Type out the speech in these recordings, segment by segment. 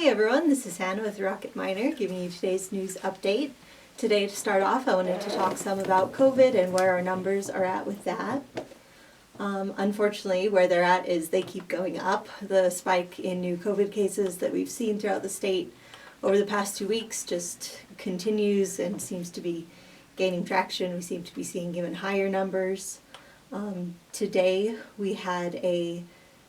Hey everyone, this is Hannah with Rocket Miner giving you today's news update. Today, to start off, I wanted to talk some about COVID and where our numbers are at with that. Unfortunately, where they're at is they keep going up. The spike in new COVID cases that we've seen throughout the state over the past 2 weeks just continues and seems to be gaining traction. We seem to be seeing even higher numbers. Today, we had a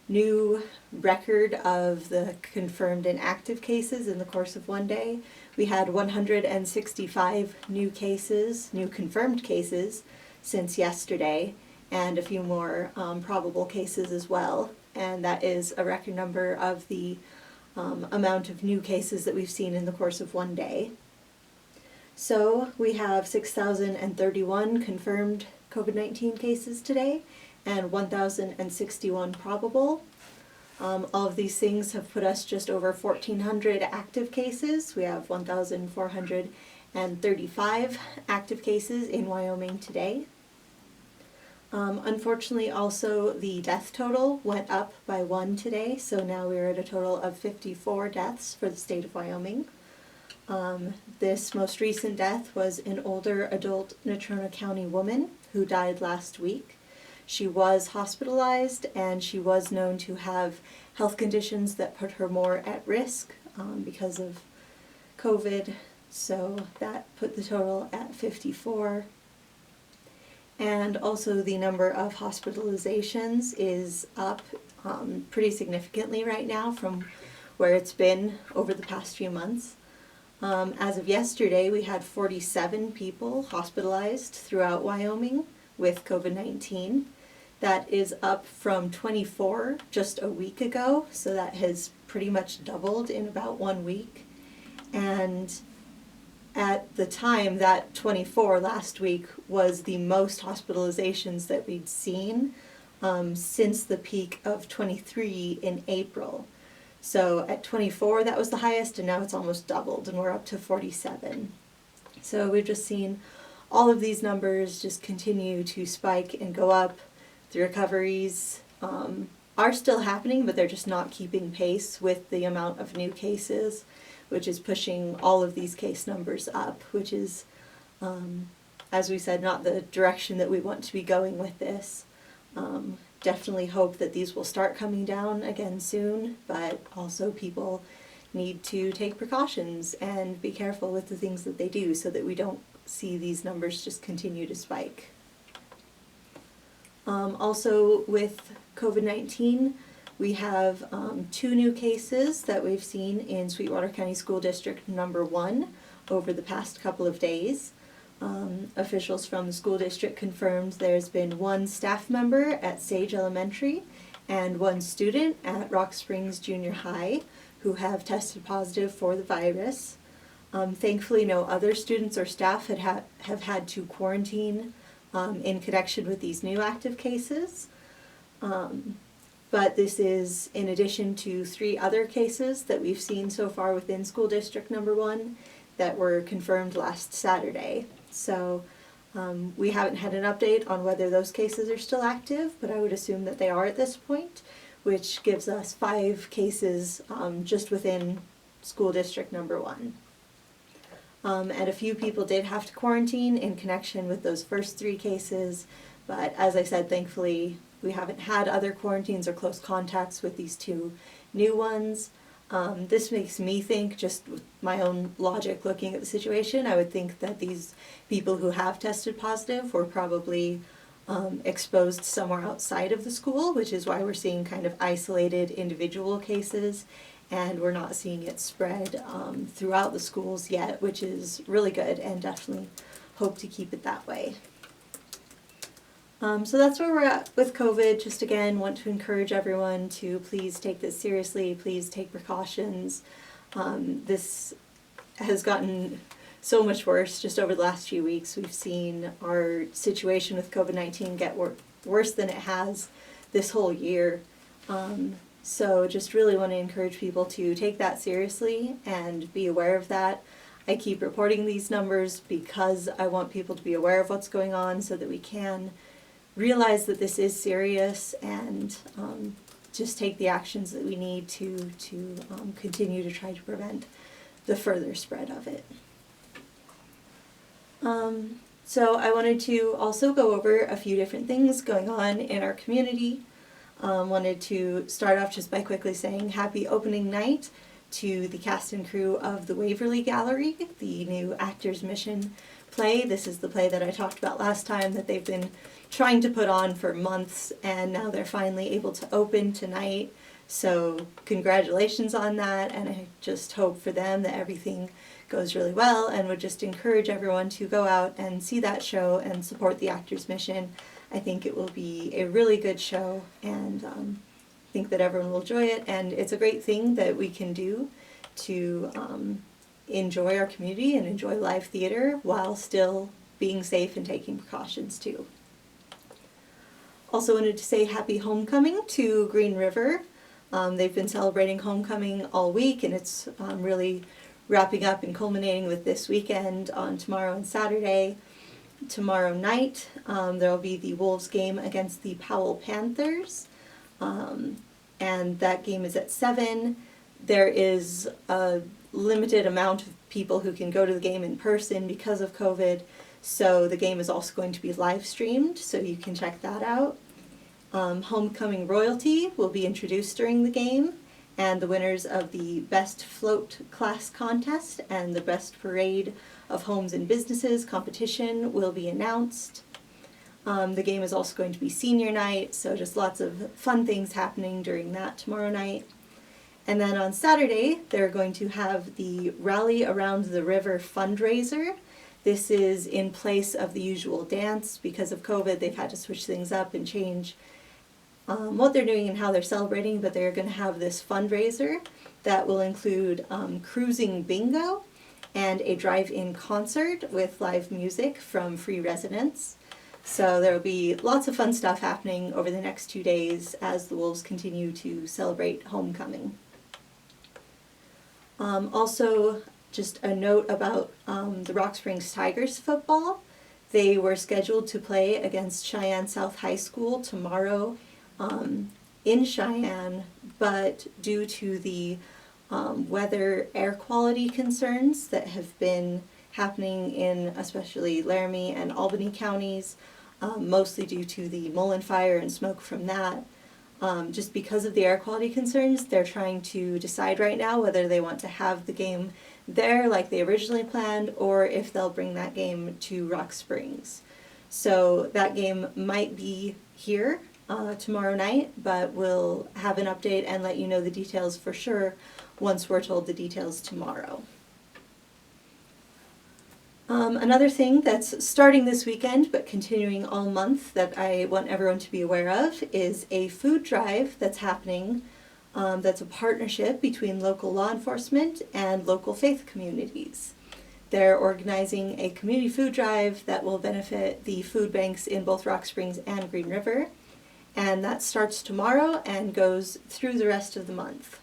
new record of the confirmed and active cases in the course of one day. We had 165 new confirmed cases since yesterday, and a few more probable cases as well. And that is a record number of the amount of new cases that we've seen in the course of one day. So we have 6,031 confirmed COVID-19 cases today, and 1,061 probable. All of these things have put us just over 1,400 active cases. We have 1,435 active cases in Wyoming today. Unfortunately, also the death total went up by 1 today, so now we're at a total of 54 deaths for the state of Wyoming. This most recent death was an older adult Natrona County woman who died last week. She was hospitalized, and she was known to have health conditions that put her more at risk because of COVID, so that put the total at 54. And also the number of hospitalizations is up pretty significantly right now from where it's been over the past few months. As of yesterday, we had 47 people hospitalized throughout Wyoming with COVID-19. That is up from 24 just a week ago, so that has pretty much doubled in about 1 week. And at the time, that 24 last week was the most hospitalizations that we'd seen since the peak of 23 in April. So at 24, that was the highest, and now it's almost doubled, and we're up to 47. So we've just seen all of these numbers just continue to spike and go up. The recoveries are still happening, but they're just not keeping pace with the amount of new cases, which is pushing all of these case numbers up, which is, as we said, not the direction that we want to be going with this. Definitely hope that these will start coming down again soon, but also people need to take precautions and be careful with the things that they do so that we don't see these numbers just continue to spike. Also with COVID-19, we have 2 new cases that we've seen in Sweetwater County School District number 1 over the past couple of days. Officials from the school district confirmed there's been 1 staff member at Sage Elementary and 1 student at Rock Springs Junior High who have tested positive for the virus. Thankfully, no other students or staff have had to quarantine in connection with these new active cases. But this is in addition to 3 other cases that we've seen so far within school district number 1 that were confirmed last Saturday. So we haven't had an update on whether those cases are still active, but I would assume that they are at this point, which gives us 5 cases just within school district number 1. And a few people did have to quarantine in connection with those first 3 cases, but as I said, thankfully we haven't had other quarantines or close contacts with these 2 new ones. This makes me think, just with my own logic looking at the situation, I would think that these people who have tested positive were probably exposed somewhere outside of the school, which is why we're seeing kind of isolated individual cases, and we're not seeing it spread throughout the schools yet, which is really good, and definitely hope to keep it that way. So that's where we're at with COVID. Just again, want to encourage everyone to please take this seriously, please take precautions. This has gotten so much worse just over the last few weeks. We've seen our situation with COVID-19 get worse than it has this whole year. So just really want to encourage people to take that seriously and be aware of that. I keep reporting these numbers because I want people to be aware of what's going on so that we can realize that this is serious and just take the actions that we need to continue to try to prevent the further spread of it. So I wanted to also go over a few different things going on in our community. Wanted to start off just by quickly saying happy opening night to the cast and crew of the Waverly Gallery, the new Actors Mission play. This is the play that I talked about last time that they've been trying to put on for months, and now they're finally able to open tonight. So congratulations on that, and I just hope for them that everything goes really well, and would just encourage everyone to go out and see that show and support the Actors Mission. I think it will be a really good show, and I think that everyone will enjoy it, and it's a great thing that we can do to enjoy our community and enjoy live theater while still being safe and taking precautions too. Also wanted to say happy homecoming to Green River. They've been celebrating homecoming all week, and it's really wrapping up and culminating with this weekend on tomorrow and Saturday. Tomorrow night there will be the Wolves game against the Powell Panthers, and that game is at 7. There is a limited amount of people who can go to the game in person because of COVID, so the game is also going to be live streamed, so you can check that out. Homecoming royalty will be introduced during the game, and the winners of the Best Float Class Contest and the Best Parade of Homes and Businesses competition will be announced. The game is also going to be senior night, so just lots of fun things happening during that tomorrow night. And then on Saturday, they're going to have the Rally Around the River fundraiser. This is in place of the usual dance. Because of COVID, they've had to switch things up and change what they're doing and how they're celebrating, but they're going to have this fundraiser that will include cruising bingo and a drive-in concert with live music from free residents. So there will be lots of fun stuff happening over the next 2 days as the Wolves continue to celebrate homecoming. Also, just a note about the Rock Springs Tigers football. They were scheduled to play against Cheyenne South High School tomorrow in Cheyenne, but due to the weather air quality concerns that have been happening in especially Laramie and Albany counties, mostly due to the Mullen Fire and smoke from that. Just because of the air quality concerns, they're trying to decide right now whether they want to have the game there like they originally planned, or if they'll bring that game to Rock Springs. So that game might be here tomorrow night, but we'll have an update and let you know the details for sure once we're told the details tomorrow. Another thing that's starting this weekend but continuing all month that I want everyone to be aware of is a food drive that's happening that's a partnership between local law enforcement and local faith communities. They're organizing a community food drive that will benefit the food banks in both Rock Springs and Green River, and that starts tomorrow and goes through the rest of the month.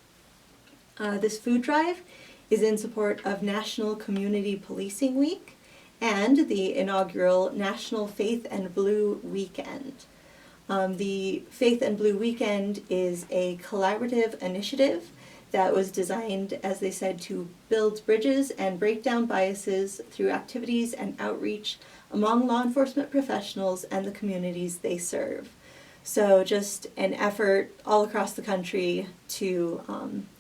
This food drive is in support of National Community Policing Week and the inaugural National Faith and Blue Weekend. The Faith and Blue Weekend is a collaborative initiative that was designed, as they said, to build bridges and break down biases through activities and outreach among law enforcement professionals and the communities they serve. So just an effort all across the country to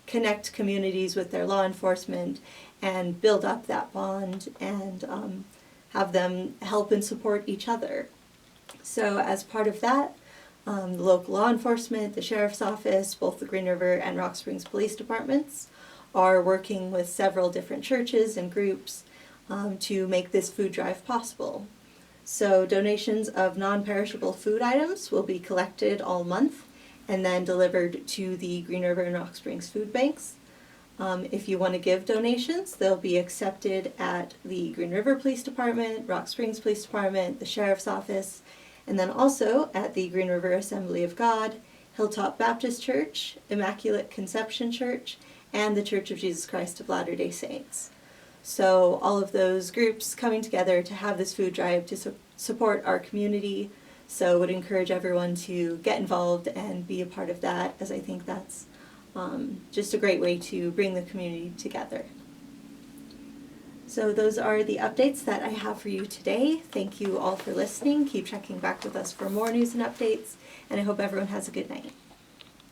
connect communities with their law enforcement and build up that bond and have them help and support each other. So as part of that, the local law enforcement, the sheriff's office, both the Green River and Rock Springs police departments are working with several different churches and groups to make this food drive possible. So donations of non-perishable food items will be collected all month and then delivered to the Green River and Rock Springs food banks. If you want to give donations, they'll be accepted at the Green River Police Department, Rock Springs Police Department, the Sheriff's Office, and then also at the Green River Assembly of God, Hilltop Baptist Church, Immaculate Conception Church, and the Church of Jesus Christ of Latter-day Saints. So all of those groups coming together to have this food drive to support our community So would encourage everyone to get involved and be a part of that, as I think that's just a great way to bring the community together. So those are the updates that I have for you today. Thank you all for listening. Keep checking back with us for more news and updates, and I hope everyone has a good night.